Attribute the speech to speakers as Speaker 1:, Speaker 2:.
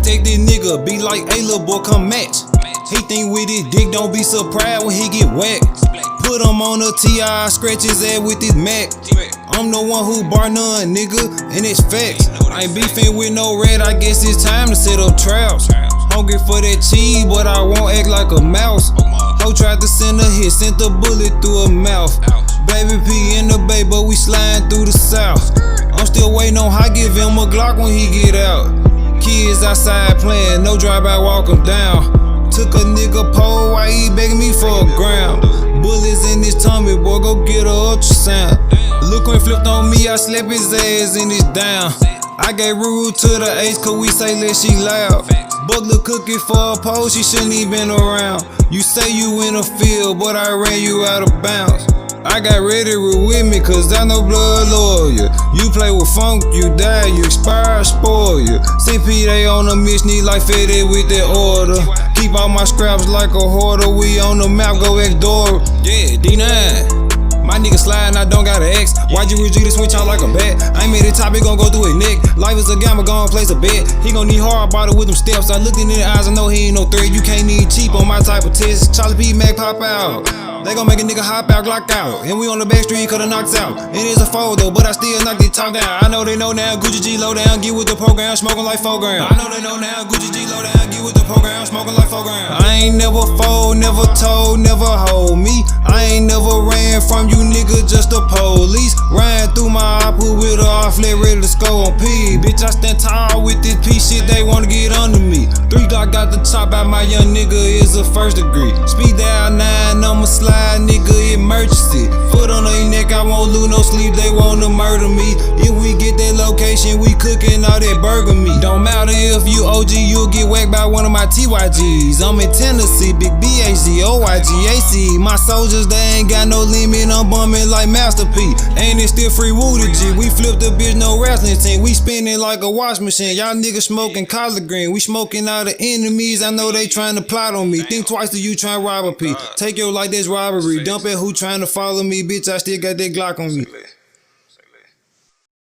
Speaker 1: protect this nigga, be like, hey little boy, come match. He think with his dick, don't be surprised when he get whacked. Put him on a TI, scratch his ass with his Mac. I'm the one who bar none, nigga, and it's facts. I ain't beefing with no red, I guess it's time to set up traps. Hungry for that cheese, but I won't act like a mouse. Ho tried to send a hit, sent a bullet through her mouth. Baby P in the bay, but we sliding through the south. I'm still waiting on high, give him a Glock when he get out. Kids outside playing, no drive-by, walk him down. Took a nigga pole while he begging me for a gram. Bullets in his tummy, boy, go get a ultrasound. Look when flipped on me, I slapped his ass and it's down. I gave Ruru to the H, cause we say let she loud. Butler cooking for a pole, she shouldn't even been around. You say you in the field, but I ran you out of bounds. I got ready with me, cause I know blood lawyer. You play with funk, you die, you expire, spoil you. CP, they on a mission, need like FedEx with that order. Keep all my scraps like a hoarder, we on the map, go X-Door. Yeah, D9. My nigga sliding, I don't got an X. YG to switch out like a bat. I ain't made it top, it gon' go through his neck. Life is a gamble, gon' place a bet. He gon' need hard bottle with them steps. I looked in his eyes, I know he ain't no threat. You can't need cheap on my type of test. Charlie P. Mac pop out. They gon' make a nigga hop out, Glock out. And we on the back street, coulda knocked out. It is a fold though, but I still knock the top down. I know they know now, Gucci G low down, get with the program, smoking like 4 grams. I know they know now, Gucci G low down, get with the program, smoking like 4 grams. I ain't never fold, never told, never hold me. I ain't never ran from you nigga, just the police. Ran through my opera with a offlet, ready to score on P. Bitch, I stand tall with this P shit, they wanna get under me. 3 Glock got the top out, my young nigga is a first degree. Speed down 9, I'ma slide, nigga, emergency. Foot on their neck, I won't lose no sleep, they wanna murder me. If we get that location, we cooking all that burger meat. Don't matter if you OG, you'll get whacked by one of my TYGs. I'm in Tennessee, big BHZ, OYG, AC. My soldiers, they ain't got no limit, I'm bumming like Master P. Ain't it still free Woody G? We flipped the bitch, no wrestling team. We spinning like a wash machine. Y'all niggas smoking collard green. We smoking all the enemies, I know they trying to plot on me. Think twice till you try to rob a P. Take your like this robbery. Dump at who trying to follow me, bitch, I still got that Glock on me.